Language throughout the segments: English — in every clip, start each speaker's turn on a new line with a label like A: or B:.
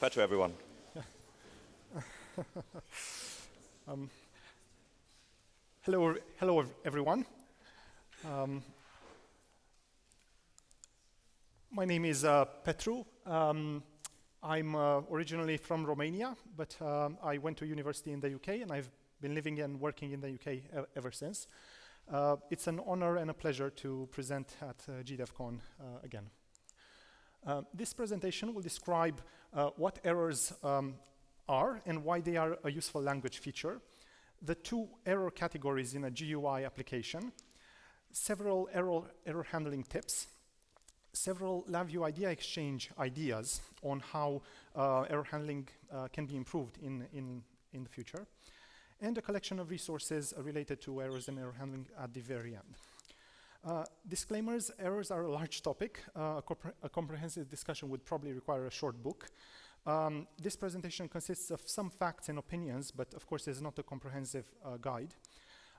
A: Petru, everyone.
B: Hello, everyone. My name is Petru. I'm originally from Romania, but I went to university in the UK, and I've been living and working in the UK ever since. It's an honor and a pleasure to present at GDevCon again. This presentation will describe what errors are and why they are a useful language feature, the two error categories in a GUI application, several error handling tips, several LabVIEW Idea Exchange ideas on how error handling can be improved in the future, and a collection of resources related to errors and error handling at the very end. Disclaimers: errors are a large topic. A comprehensive discussion would probably require a short book. This presentation consists of some facts and opinions, but of course is not a comprehensive guide.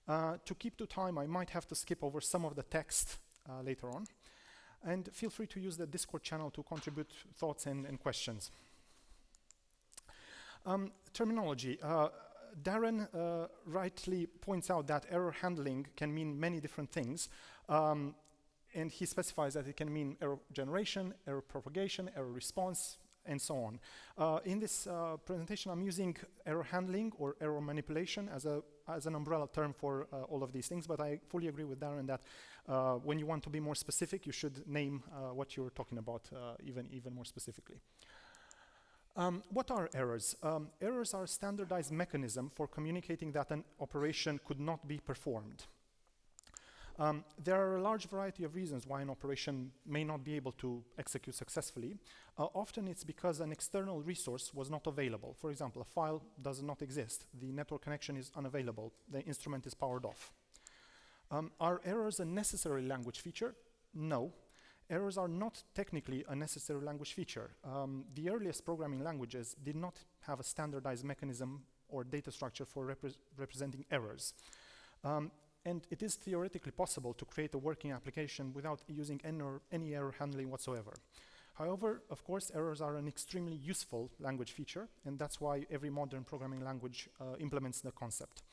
B: To keep to time, I might have to skip over some of the text later on. And feel free to use the Discord channel to contribute thoughts and questions. Terminology. Darren rightly points out that error handling can mean many different things. And he specifies that it can mean error generation, error propagation, error response, and so on. In this presentation, I'm using error handling or error manipulation as an umbrella term for all of these things, but I fully agree with Darren that when you want to be more specific, you should name what you're talking about even more specifically. What are errors? Errors are a standardized mechanism for communicating that an operation could not be performed. There are a large variety of reasons why an operation may not be able to execute successfully. Often it's because an external resource was not available. For example, a file does not exist. The network connection is unavailable. The instrument is powered off. Are errors a necessary language feature? No. Errors are not technically a necessary language feature. The earliest programming languages did not have a standardized mechanism or data structure for representing errors. And it is theoretically possible to create a working application without using any error handling whatsoever. However, of course, errors are an extremely useful language feature, and that's why every modern programming language implements the concept.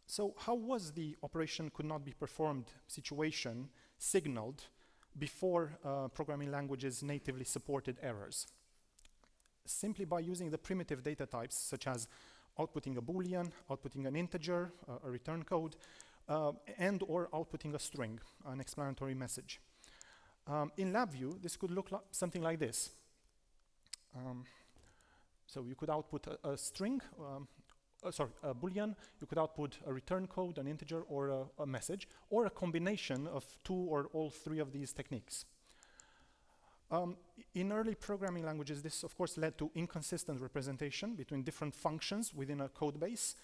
B: So how was the operation could not be performed situation signaled before programming languages natively supported errors? Simply by using the primitive data types, such as outputting a Boolean, outputting an integer, a return code, and or outputting a string, an explanatory message. In LabVIEW, this could look like something like this. So you could output a string, a Boolean, you could output a return code, an integer, or a message, or a combination of two or all three of these techniques. In early programming languages, this of course led to inconsistent representation between different functions within a code base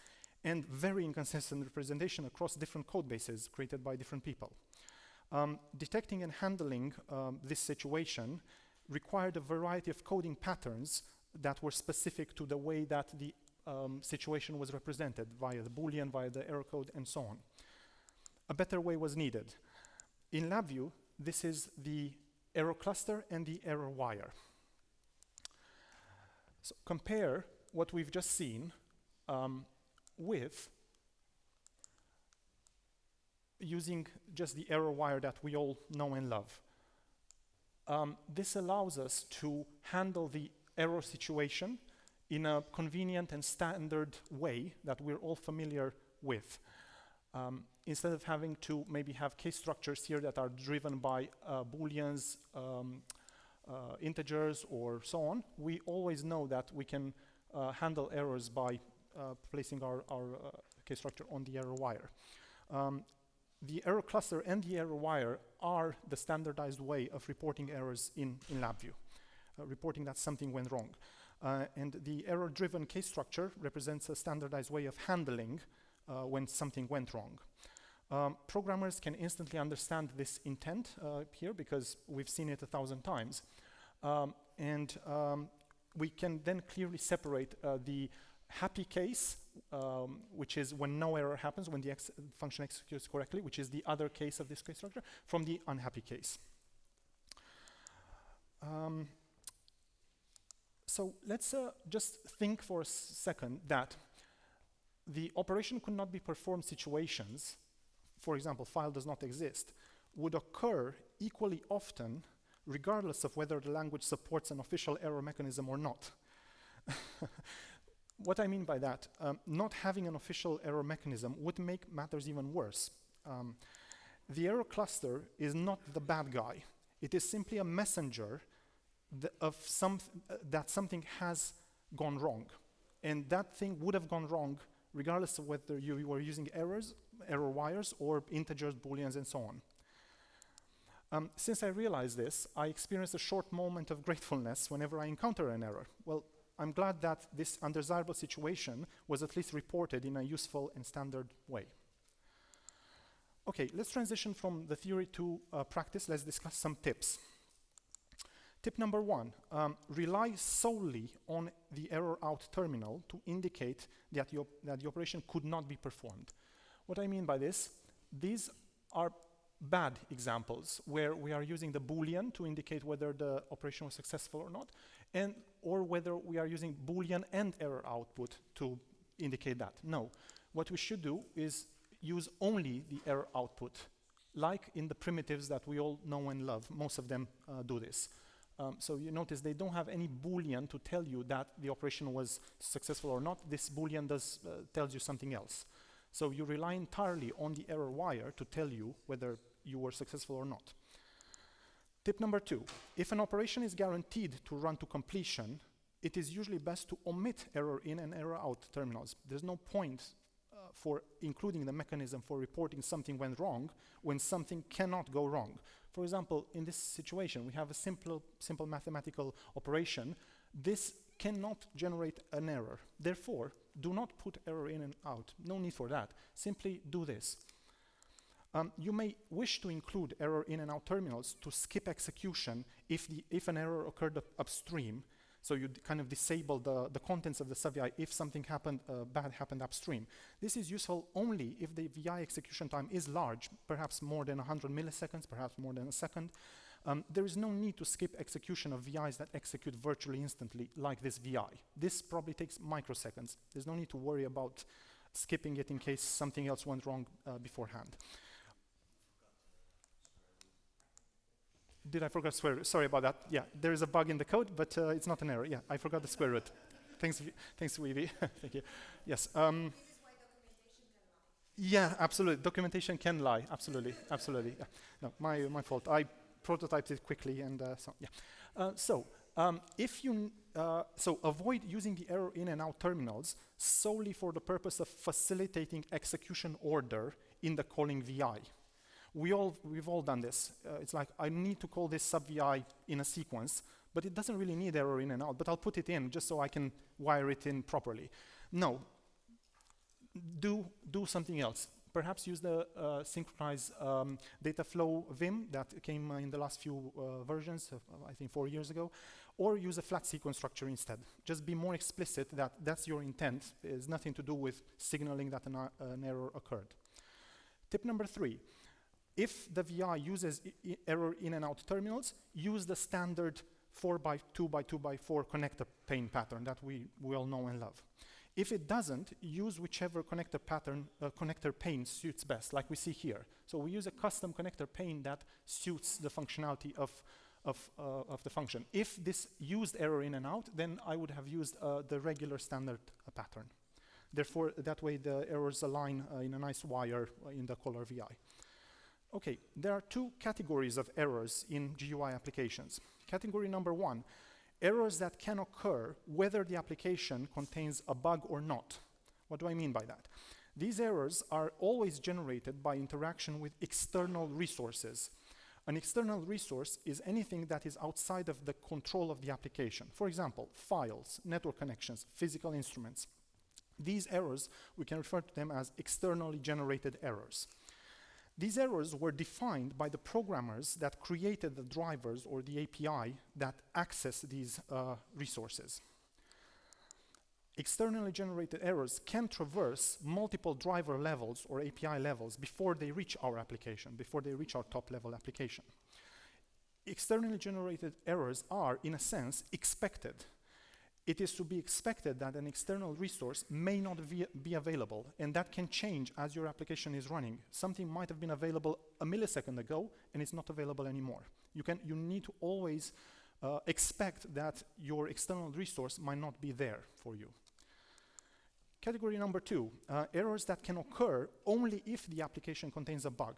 B: and very inconsistent representation across different code bases created by different people. Detecting and handling this situation required a variety of coding patterns that were specific to the way that the situation was represented via the Boolean, via the error code, and so on. A better way was needed. In LabVIEW, this is the error cluster and the error wire. So compare what we've just seen with using just the error wire that we all know and love. This allows us to handle the error situation in a convenient and standard way that we're all familiar with. Instead of having to maybe have case structures here that are driven by Booleans, integers, or so on, we always know that we can handle errors by placing our case structure on the error wire. The error cluster and the error wire are the standardized way of reporting errors in LabVIEW, reporting that something went wrong. And the error-driven case structure represents a standardized way of handling when something went wrong. Programmers can instantly understand this intent here because we've seen it 1,000 times. We can then clearly separate the happy case, which is when no error happens, when the function executes correctly, which is the other case of this case structure, from the unhappy case. So let's just think for a second that the operation could not be performed situations, for example, file does not exist, would occur equally often regardless of whether the language supports an official error mechanism or not. What I mean by that, not having an official error mechanism would make matters even worse. The error cluster is not the bad guy. It is simply a messenger that something has gone wrong. And that thing would have gone wrong regardless of whether you were using error wires, or integers, booleans, and so on. Since I realized this, I experienced a short moment of gratefulness whenever I encounter an error. Well, I'm glad that this undesirable situation was at least reported in a useful and standard way. Okay, let's transition from the theory to practice. Let's discuss some tips. Tip number 1, rely solely on the error out terminal to indicate that the operation could not be performed. What I mean by this, these are bad examples where we are using the Boolean to indicate whether the operation was successful or not, or whether we are using Boolean and error output to indicate that. No, what we should do is use only the error output, like in the primitives that we all know and love. Most of them do this. So you notice they don't have any Boolean to tell you that the operation was successful or not. This Boolean tells you something else. So you rely entirely on the error wire to tell you whether you were successful or not. Tip number 2, if an operation is guaranteed to run to completion, it is usually best to omit error in and error out terminals. There's no point for including the mechanism for reporting something went wrong when something cannot go wrong. For example, in this situation, we have a simple mathematical operation. This cannot generate an error. Therefore, do not put error in and out. No need for that. Simply do this. You may wish to include error in and out terminals to skip execution if an error occurred upstream. So you kind of disable the contents of the sub-VI if something bad happened upstream. This is useful only if the VI execution time is large, perhaps more than 100 milliseconds, perhaps more than a second. There is no need to skip execution of VIs that execute virtually instantly, like this VI. This probably takes microseconds. There's no need to worry about skipping it in case something else went wrong beforehand. Did I forget square root? Sorry about that. Yeah, there is a bug in the code, but it's not an error. Yeah, I forgot the square root. Thanks, Weavy. Thank you. Yes.
A: This is why documentation can lie.
B: Yeah, absolutely. Documentation can lie. Absolutely, absolutely. Yeah. No, my fault. I prototyped it quickly, and so yeah. So avoid using the error in and out terminals solely for the purpose of facilitating execution order in the calling VI. We've all done this. It's like, I need to call this sub-VI in a sequence, but it doesn't really need error in and out, but I'll put it in just so I can wire it in properly. No, do something else. Perhaps use the synchronized data flow Vim that came in the last few versions, I think 4 years ago, or use a flat sequence structure instead. Just be more explicit that that's your intent. It has nothing to do with signaling that an error occurred. Tip number 3. If the VI uses error in and out terminals, use the standard 4x2x2x4 connector pane pattern that we all know and love. If it doesn't, use whichever connector pane suits best, like we see here. So we use a custom connector pane that suits the functionality of the function. If this used error in and out, then I would have used the regular standard pattern. Therefore, that way the errors align in a nice wire in the caller VI. Okay, there are 2 categories of errors in GUI applications. Category number 1, errors that can occur whether the application contains a bug or not. What do I mean by that? These errors are always generated by interaction with external resources. An external resource is anything that is outside of the control of the application. For example, files, network connections, physical instruments. These errors, we can refer to them as externally generated errors. These errors were defined by the programmers that created the drivers or the API that access these resources. Externally generated errors can traverse multiple driver levels or API levels before they reach our application, before they reach our top-level application. Externally generated errors are, in a sense, expected. it is to be expected that an external resource may not be available, and that can change as your application is running. Something might have been available a millisecond ago, and it's not available anymore. You need to always expect that your external resource might not be there for you. Category number 2, errors that can occur only if the application contains a bug.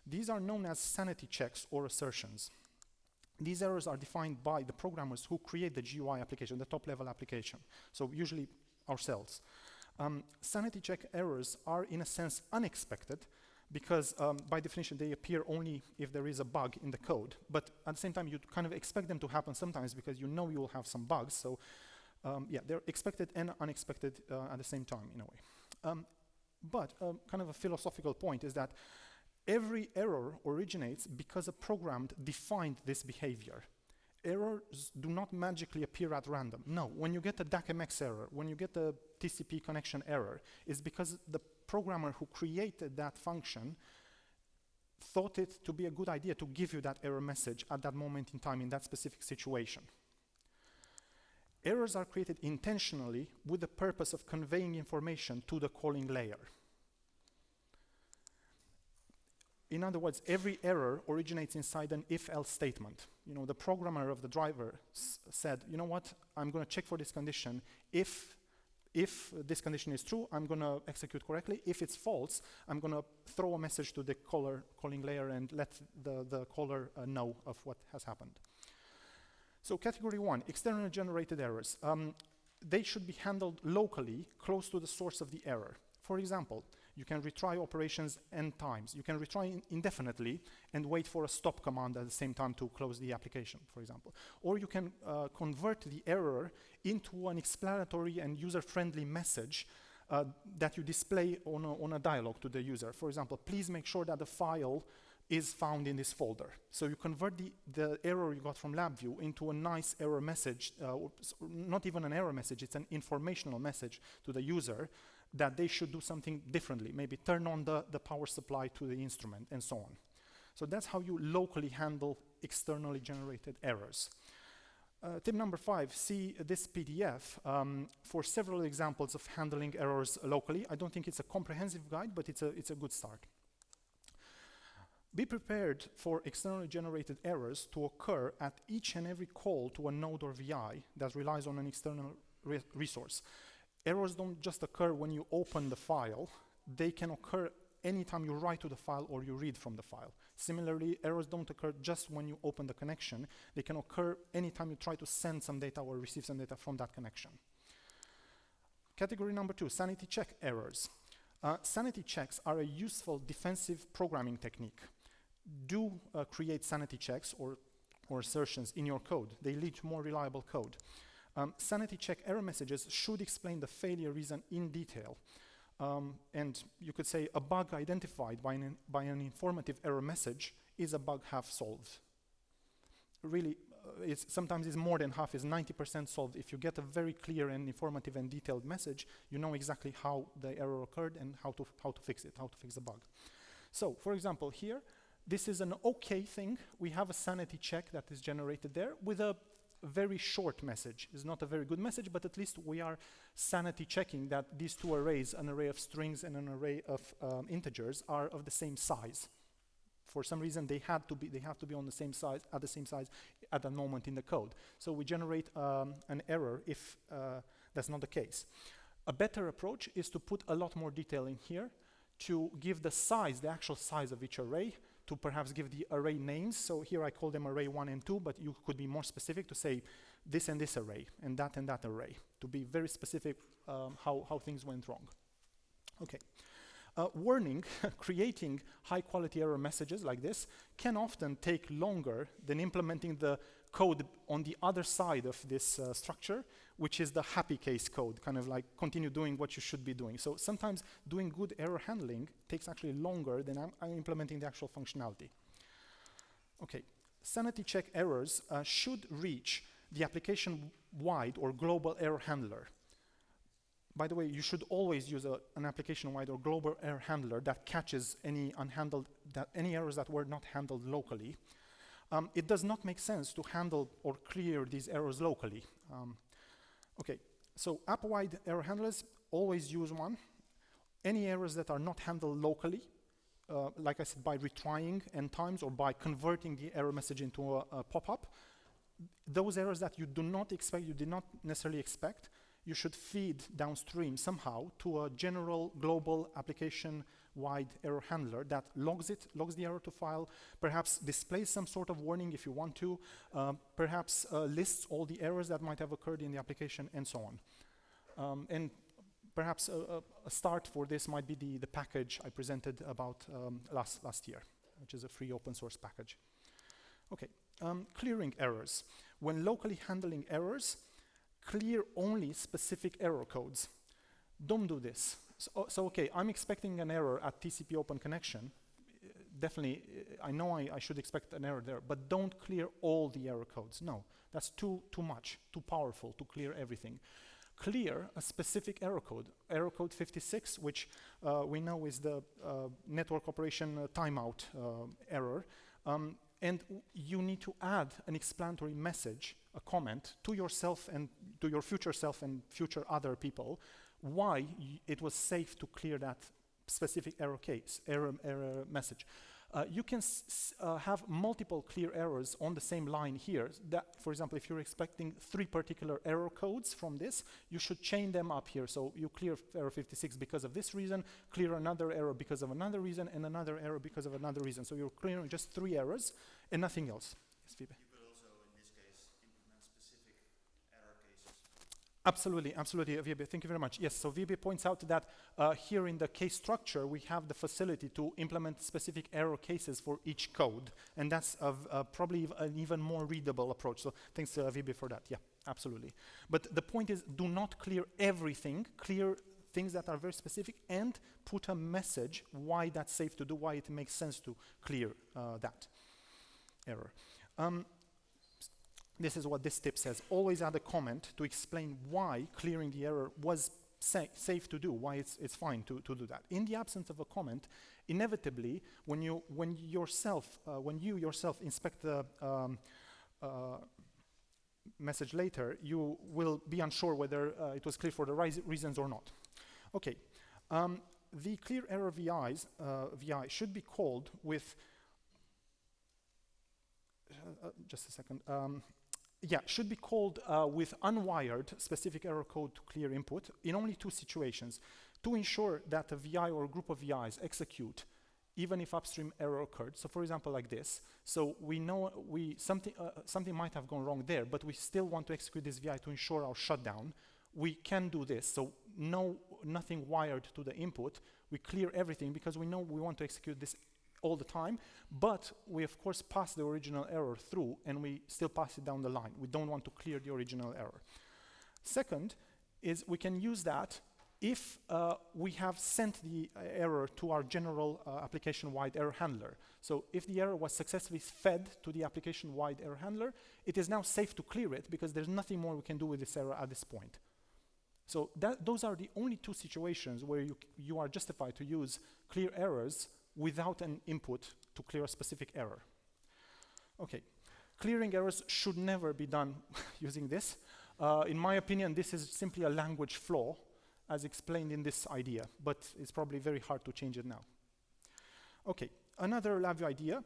B: These are known as sanity checks or assertions. These errors are defined by the programmers who create the GUI application, the top-level application, so usually ourselves. Sanity check errors are, in a sense, unexpected because, by definition, they appear only if there is a bug in the code. But at the same time, you kind of expect them to happen sometimes because you know you will have some bugs. So, yeah, they're expected and unexpected at the same time, in a way. But kind of a philosophical point is that every error originates because a program defined this behavior. Errors do not magically appear at random. No, when you get a DACMX error, when you get a TCP connection error, it's because the programmer who created that function thought it to be a good idea to give you that error message at that moment in time in that specific situation. Errors are created intentionally with the purpose of conveying information to the calling layer. In other words, every error originates inside an if-else statement. You know, the programmer of the driver said, you know what, I'm going to check for this condition. If this condition is true, I'm going to execute correctly. If it's false, I'm going to throw a message to the calling layer and let the caller know of what has happened. So category 1, externally generated errors. They should be handled locally, close to the source of the error. For example, you can retry operations n times. You can retry indefinitely and wait for a stop command at the same time to close the application, for example. Or you can convert the error into an explanatory and user-friendly message that you display on a dialog to the user. For example, please make sure that the file is found in this folder. So you convert the error you got from LabVIEW into a nice error message, not even an error message, it's an informational message to the user that they should do something differently, maybe turn on the power supply to the instrument and so on. So that's how you locally handle externally generated errors. Tip number 5, see this PDF for several examples of handling errors locally. I don't think it's a comprehensive guide, but it's a good start. Be prepared for externally generated errors to occur at each and every call to a node or VI that relies on an external resource. Errors don't just occur when you open the file. They can occur anytime you write to the file or you read from the file. Similarly, errors don't occur just when you open the connection. They can occur anytime you try to send some data or receive some data from that connection. Category number 2, sanity check errors. Sanity checks are a useful defensive programming technique. Do create sanity checks or assertions in your code. They lead to more reliable code. Sanity check error messages should explain the failure reason in detail. And you could say a bug identified by an informative error message is a bug half solved. Really, sometimes it's more than half, it's 90% solved. If you get a very clear and informative and detailed message, you know exactly how the error occurred and how to fix it, how to fix the bug. So, for example, here, this is an okay thing. We have a sanity check that is generated there with a very short message. It's not a very good message, but at least we are sanity checking that these two arrays, an array of strings and an array of integers, are of the same size. For some reason, they have to be on the same size, at the same size at that moment in the code. So we generate an error if that's not the case. A better approach is to put a lot more detail in here to give the size, the actual size of each array, to perhaps give the array names. So here I call them array 1 and 2, but you could be more specific to say this and this array, and that array, to be very specific how things went wrong. Okay. Warning, creating high-quality error messages like this can often take longer than implementing the code on the other side of this structure, which is the happy case code, kind of like continue doing what you should be doing. So sometimes doing good error handling takes actually longer than I'm implementing the actual functionality. Okay, sanity check errors should reach the application-wide or global error handler. By the way, you should always use an application-wide or global error handler that catches any errors that were not handled locally. It does not make sense to handle or clear these errors locally. Okay, so app-wide error handlers, always use one. Any errors that are not handled locally, like I said, by retrying n times or by converting the error message into a pop-up, those errors that you do not expect, you did not necessarily expect, you should feed downstream somehow to a general global application-wide error handler that logs the error to file, perhaps displays some sort of warning if you want to, perhaps lists all the errors that might have occurred in the application, and so on. And perhaps a start for this might be the package I presented about last year, which is a free open source package. Okay, clearing errors. When locally handling errors, clear only specific error codes. Don't do this. So okay, I'm expecting an error at TCP open connection. Definitely, I know I should expect an error there, but don't clear all the error codes. No, that's too much, too powerful to clear everything. Clear a specific error code 56, which we know is the network operation timeout error. And you need to add an explanatory message, a comment, to yourself and to your future self and future other people, why it was safe to clear that specific error message. You can have multiple clear errors on the same line here. That, for example, if you're expecting 3 particular error codes from this, you should chain them up here. So you clear error 56 because of this reason, clear another error because of another reason, and another error because of another reason. So you're clearing just 3 errors and nothing else. Yes, Vibe?
C: You could also, in this case, implement specific error cases.
B: Absolutely, absolutely, Vibe. Thank you very much. Yes, so Vibe points out that here in the case structure, we have the facility to implement specific error cases for each code. And that's probably an even more readable approach. So thanks, Vibe, for that. Yeah, absolutely. But the point is, do not clear everything. Clear things that are very specific and put a message why that's safe to do, why it makes sense to clear that error. This is what this tip says. Always add a comment to explain why clearing the error was safe to do, why it's fine to do that. In the absence of a comment, inevitably, when you yourself inspect the message later, you will be unsure whether it was clear for the reasons or not. Okay, the clear error VI should be called with just a second. Should be called with unwired specific error code to clear input in only 2 situations, to ensure that a VI or a group of VIs execute even if upstream error occurred. So for example, like this. So we know something might have gone wrong there, but we still want to execute this VI to ensure our shutdown. We can do this. So nothing wired to the input. We clear everything because we know we want to execute this all the time, but we of course pass the original error through and we still pass it down the line. We don't want to clear the original error. Second is we can use that if we have sent the error to our general application-wide error handler. So if the error was successfully fed to the application-wide error handler, it is now safe to clear it because there's nothing more we can do with this error at this point. So those are the only 2 situations where you are justified to use clear errors without an input to clear a specific error. Okay, clearing errors should never be done using this. In my opinion, this is simply a language flaw as explained in this idea, but it's probably very hard to change it now. Okay, another LabVIEW idea,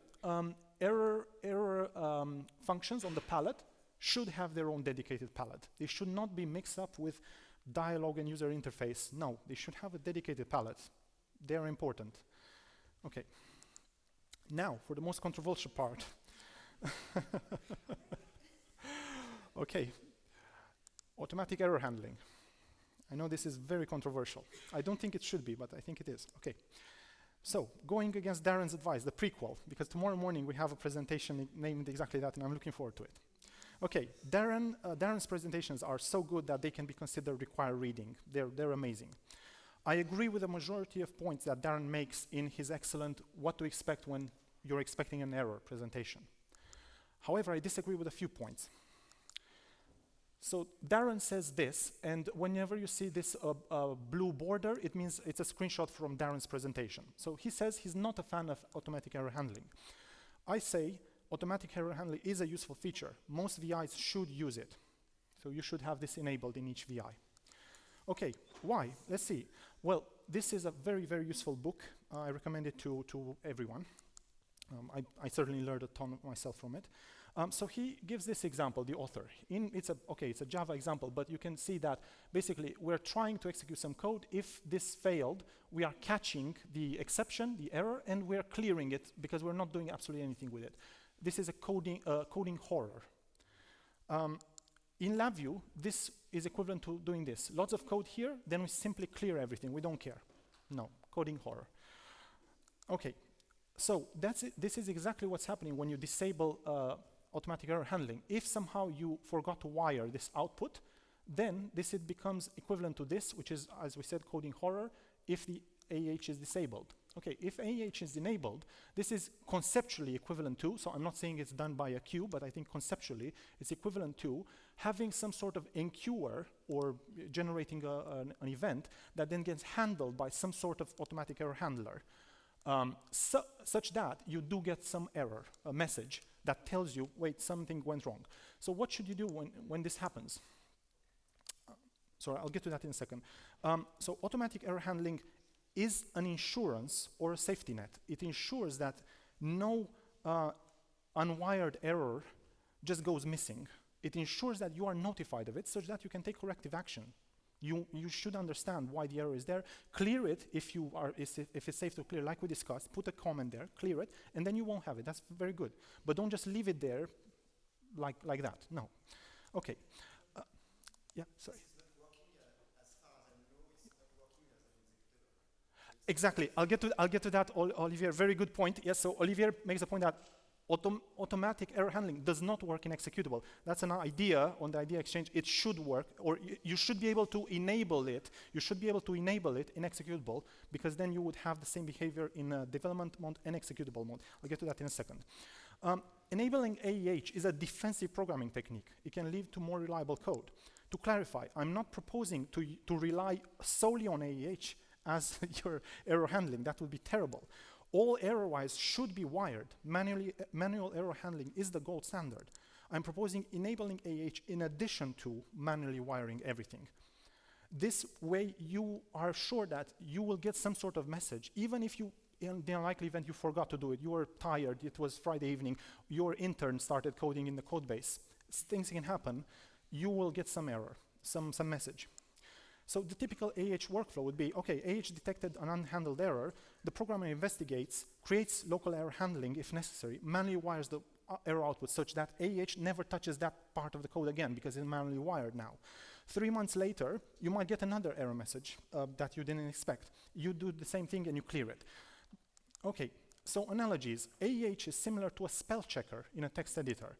B: error functions on the palette should have their own dedicated palette. They should not be mixed up with dialogue and user interface. No, they should have a dedicated palette. They're important. Okay, now for the most controversial part. Okay, automatic error handling. I know this is very controversial. I don't think it should be, but I think it is. Okay, so going against Darren's advice, the prequel, because tomorrow morning we have a presentation named exactly that, and I'm looking forward to it. Okay, Darren's presentations are so good that they can be considered required reading. They're amazing. I agree with the majority of points that Darren makes in his excellent what to expect when you're expecting an error presentation. However, I disagree with a few points. So Darren says this, and whenever you see this blue border, it means it's a screenshot from Darren's presentation. So he says he's not a fan of automatic error handling. I say automatic error handling is a useful feature. Most VIs should use it. So you should have this enabled in each VI. Okay, why? Let's see. Well, this is a very, very useful book. I recommend it to everyone. I certainly learned a ton myself from it. So he gives this example, the author. It's a Java example, but you can see that basically we're trying to execute some code. If this failed, we are catching the exception, the error, and we're clearing it because we're not doing absolutely anything with it. This is a coding horror. In LabVIEW, this is equivalent to doing this. Lots of code here, then we simply clear everything. We don't care. No, coding horror. Okay, so that's it. This is exactly what's happening when you disable automatic error handling. If somehow you forgot to wire this output, then this becomes equivalent to this, which is, as we said, coding horror, if the AH is disabled. Okay, if AH is enabled, this is conceptually equivalent to, so I'm not saying it's done by a queue, but I think conceptually it's equivalent to having some sort of enqueuer or generating an event that then gets handled by some sort of automatic error handler. Such that you do get some error, a message that tells you, wait, something went wrong. So what should you do when this happens? Sorry, I'll get to that in a second. So automatic error handling is an insurance or a safety net. It ensures that no unwired error just goes missing. It ensures that you are notified of it such that you can take corrective action. You should understand why the error is there, clear it if it's safe to clear, like we discussed, put a comment there, clear it, and then you won't have it. That's very good. But don't just leave it there like that. No. Okay. Yeah, sorry.
D: It's not working, as far as I know, it's not working as an executable.
B: Exactly. I'll get to that, Olivier. Very good point. Yes, so Olivier makes the point that automatic error handling does not work in executable. That's an idea on the Idea Exchange. It should work, or you should be able to enable it. You should be able to enable it in executable, because then you would have the same behavior in development mode and executable mode. I'll get to that in a second. Enabling AEH is a defensive programming technique. It can lead to more reliable code. To clarify, I'm not proposing to rely solely on AEH as your error handling. That would be terrible. All error wires should be wired. Manual error handling is the gold standard. I'm proposing enabling AH in addition to manually wiring everything. This way you are sure that you will get some sort of message, even if you, in the unlikely event you forgot to do it, you were tired, it was Friday evening, your intern started coding in the code base. Things can happen. You will get some error, some message. So the typical AH workflow would be, okay, AH detected an unhandled error, the programmer investigates, creates local error handling if necessary, manually wires the error output such that AH never touches that part of the code again because it's manually wired now. 3 months later, you might get another error message that you didn't expect. You do the same thing and you clear it. Okay, so analogies. AH is similar to a spell checker in a text editor.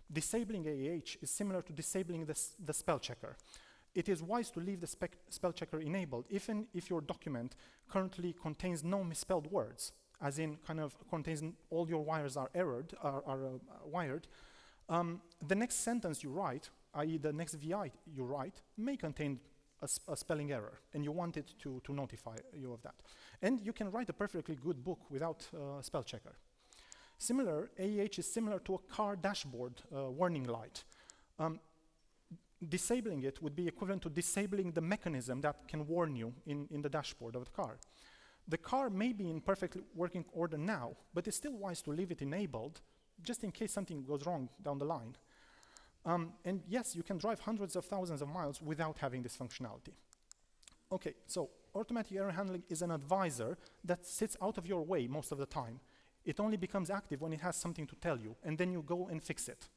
B: Disabling AH is similar to disabling the spell checker. It is wise to leave the spell checker enabled, even if your document currently contains no misspelled words, as in kind of contains all your wires are wired. The next sentence you write, i.e. the next VI you write, may contain a spelling error, and you want it to notify you of that. And you can write a perfectly good book without a spell checker. Similar, AEH is similar to a car dashboard warning light. Disabling it would be equivalent to disabling the mechanism that can warn you in the dashboard of the car. The car may be in perfect working order now, but it's still wise to leave it enabled just in case something goes wrong down the line. And yes, you can drive hundreds of thousands of miles without having this functionality. Okay, so automatic error handling is an advisor that sits out of your way most of the time. It only becomes active when it has something to tell you, and then you go and fix it.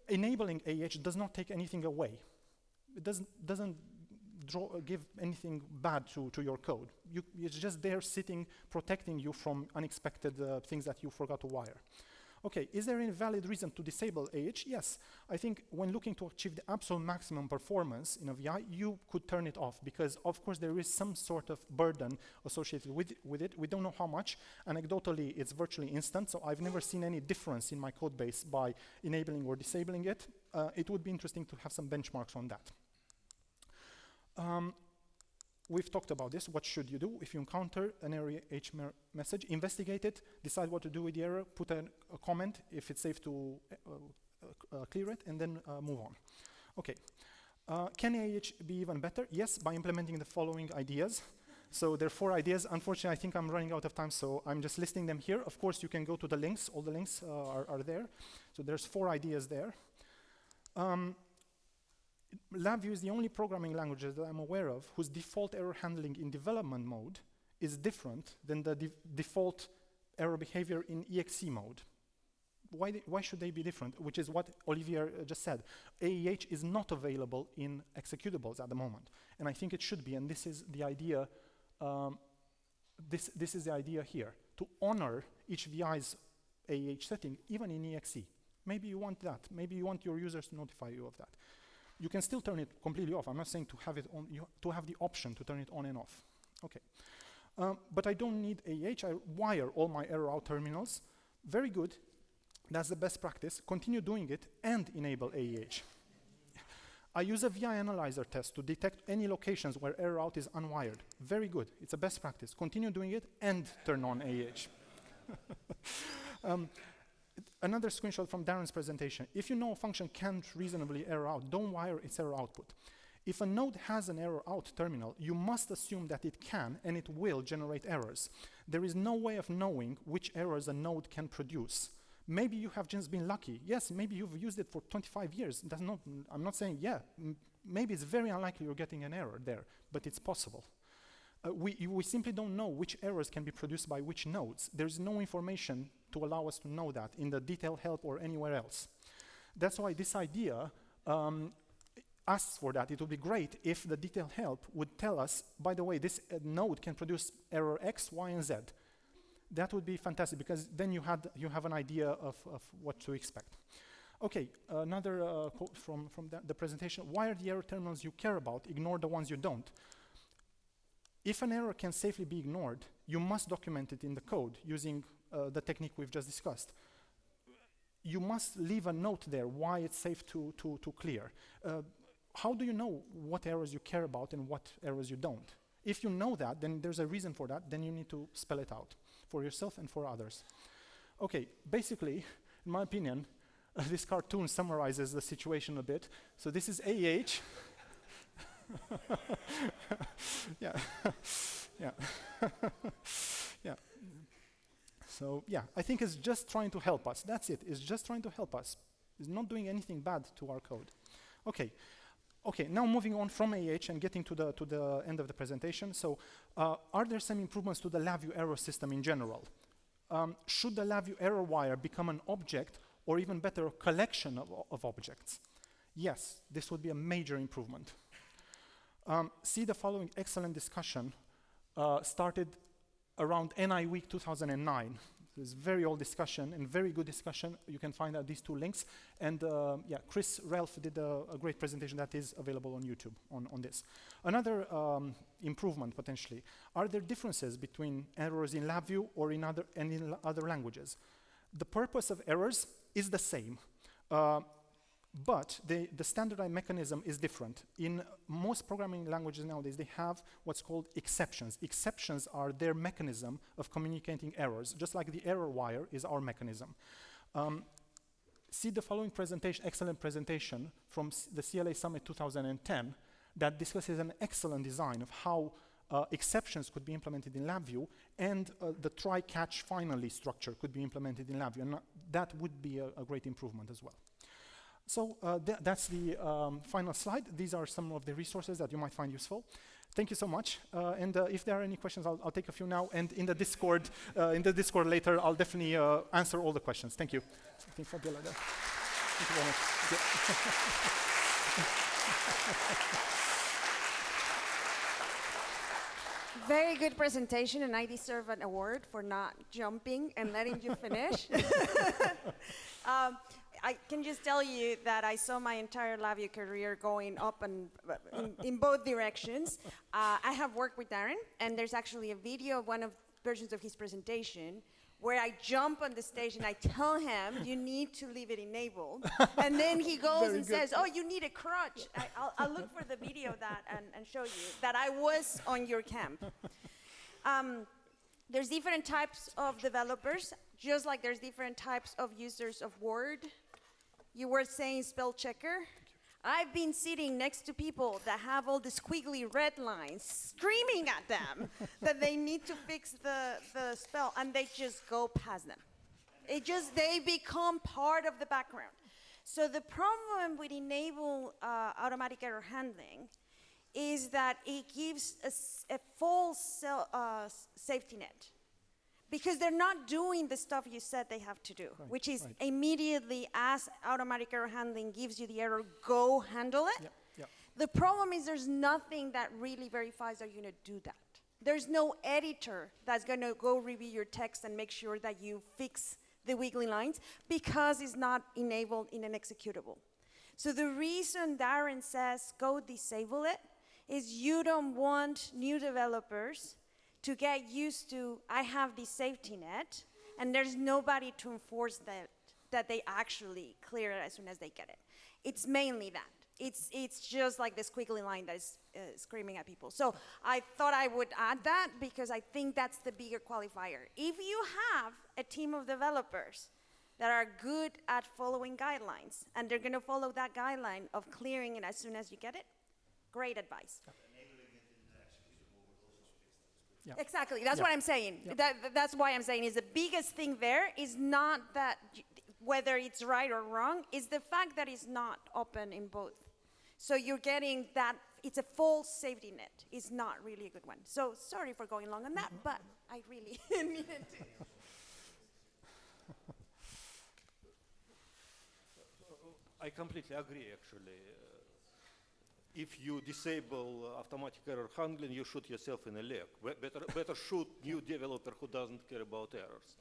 B: Enabling AH does not take anything away. It doesn't give anything bad to your code. It's just there sitting, protecting you from unexpected things that you forgot to wire. Okay, is there any valid reason to disable AH? Yes. I think when looking to achieve the absolute maximum performance in a VI, you could turn it off because, of course, there is some sort of burden associated with it. We don't know how much. Anecdotally, it's virtually instant, so I've never seen any difference in my code base by enabling or disabling it. It would be interesting to have some benchmarks on that. We've talked about this. What should you do if you encounter an error message? Investigate it, decide what to do with the error, put a comment if it's safe to clear it, and then move on. Okay. Can AH be even better? Yes, by implementing the following ideas. So there are 4 ideas. Unfortunately, I think I'm running out of time, so I'm just listing them here. Of course, you can go to the links. All the links are there. So there's 4 ideas there. LabVIEW is the only programming language that I'm aware of whose default error handling in development mode is different than the default error behavior in exe mode. Why should they be different? Which is what Olivier just said. AEH is not available in executables at the moment, and I think it should be. And this is the idea. This is the idea here, to honor each VI's AEH setting, even in exe. Maybe you want that. Maybe you want your users to notify you of that. You can still turn it completely off. I'm not saying to have it on. To have the option to turn it on and off. Okay. But I don't need AEH. I wire all my error out terminals. Very good. That's the best practice. Continue doing it and enable AEH. I use a VI analyzer test to detect any locations where error out is unwired. Very good. It's a best practice. Continue doing it and turn on AEH. Another screenshot from Darren's presentation. If you know a function can't reasonably error out, don't wire its error output. If a node has an error out terminal, you must assume that it can and it will generate errors. There is no way of knowing which errors a node can produce. Maybe you have just been lucky. Yes, maybe you've used it for 25 years. That's not, I'm not saying, yeah, maybe it's very unlikely you're getting an error there, but it's possible. We simply don't know which errors can be produced by which nodes. There's no information to allow us to know that in the detail help or anywhere else. That's why this idea asks for that. It would be great if the detail help would tell us, by the way, this node can produce error X, Y, and Z. That would be fantastic, because then you have an idea of what to expect. Okay, another quote from the presentation. Why are the error terminals you care about? Ignore the ones you don't. If an error can safely be ignored, you must document it in the code using the technique we've just discussed. You must leave a note there why it's safe to clear. How do you know what errors you care about and what errors you don't? If you know that, then there's a reason for that, then you need to spell it out for yourself and for others. Okay, basically, in my opinion, this cartoon summarizes the situation a bit. So this is AEH. Yeah, yeah, yeah. So yeah, I think it's just trying to help us. That's it. It's just trying to help us. It's not doing anything bad to our code. Okay. Okay, now moving on from AH and getting to the end of the presentation. So, are there some improvements to the LabVIEW error system in general? Should the LabVIEW error wire become an object, or even better, a collection of objects? Yes, this would be a major improvement. See the following excellent discussion started around NI Week 2009. This very old discussion and very good discussion. You can find out these 2 links. And yeah, Chris Ralph did a great presentation that is available on YouTube on this. Another improvement, potentially. Are there differences between errors in LabVIEW or in other languages? The purpose of errors is the same. But the standardized mechanism is different. In most programming languages nowadays, they have what's called exceptions. Exceptions are their mechanism of communicating errors, just like the error wire is our mechanism. See the following presentation, excellent presentation from the CLA Summit 2010 that discusses an excellent design of how exceptions could be implemented in LabVIEW, and the try-catch finally structure could be implemented in LabVIEW, and that would be a great improvement as well. So that's the final slide. These are some of the resources that you might find useful. Thank you so much. And if there are any questions, I'll take a few now. And in the Discord later, I'll definitely answer all the questions. Thank you. Something for Bill there. Thank you very much.
A: Very good presentation, and I deserve an award for not jumping and letting you finish. I can just tell you that I saw my entire LabVIEW career going up and in both directions. I have worked with Darren, and there's actually a video of one of versions of his presentation where I jump on the stage and I tell him, you need to leave it enabled. And then he goes and says, oh, you need a crutch. I'll look for the video of that and show you that I was on your camp. There's different types of developers, just like there's different types of users of Word, you were saying spell checker. I've been sitting next to people that have all the squiggly red lines screaming at them that they need to fix the spell, and they just go past them. They become part of the background. So the problem with enable automatic error handling is that it gives a false safety net. Because they're not doing the stuff you said they have to do, which is immediately as automatic error handling gives you the error, go handle it. The problem is there's nothing that really verifies that you're going to do that. There's no editor that's going to go review your text and make sure that you fix the wiggly lines because it's not enabled in an executable. So the reason Darren says go disable it is you don't want new developers to get used to, I have this safety net, and there's nobody to enforce that they actually clear it as soon as they get it. It's mainly that. It's just like the squiggly line that is screaming at people. So I thought I would add that because I think that's the bigger qualifier. If you have a team of developers that are good at following guidelines, and they're gonna follow that guideline of clearing it as soon as you get it, great advice.
B: Yeah.
A: Exactly, that's what I'm saying. That's why I'm saying is the biggest thing there is not that whether it's right or wrong, is the fact that it's not open in both. So you're getting that, it's a false safety net. It's not really a good one. So sorry for going long on that, but I really needed to.
E: I completely agree, actually. If you disable automatic error handling, you shoot yourself in the leg. Better shoot new developer who doesn't care about errors.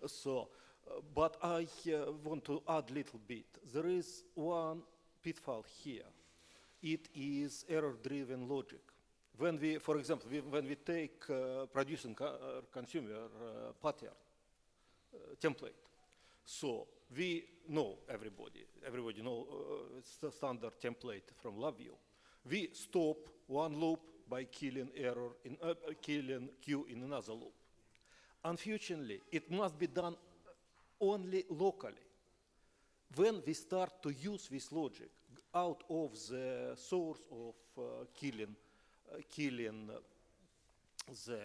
E: So, but I want to add a little bit. There is one pitfall here. It is error-driven logic. When we, for example, when we take producing consumer pattern template, so we know everybody know standard template from LabVIEW. We stop one loop by killing error in killing queue in another loop. Unfortunately, it must be done only locally. When we start to use this logic out of the source of killing the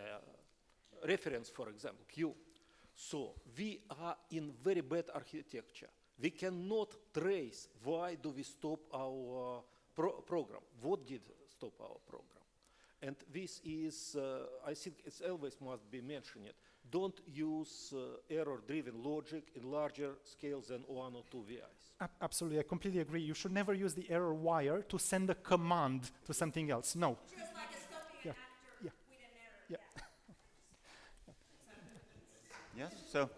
E: reference, for example, queue, so we are in very bad architecture. We cannot trace why do we stop our program. What did stop our program? And this is, I think it's always must be mentioned. Don't use error-driven logic in larger scale than 1 or 2 VIs.
B: Absolutely, I completely agree. You should never use the error wire to send a command to something else. No.
A: Just like a stopping an actor with an error.
F: Yes, so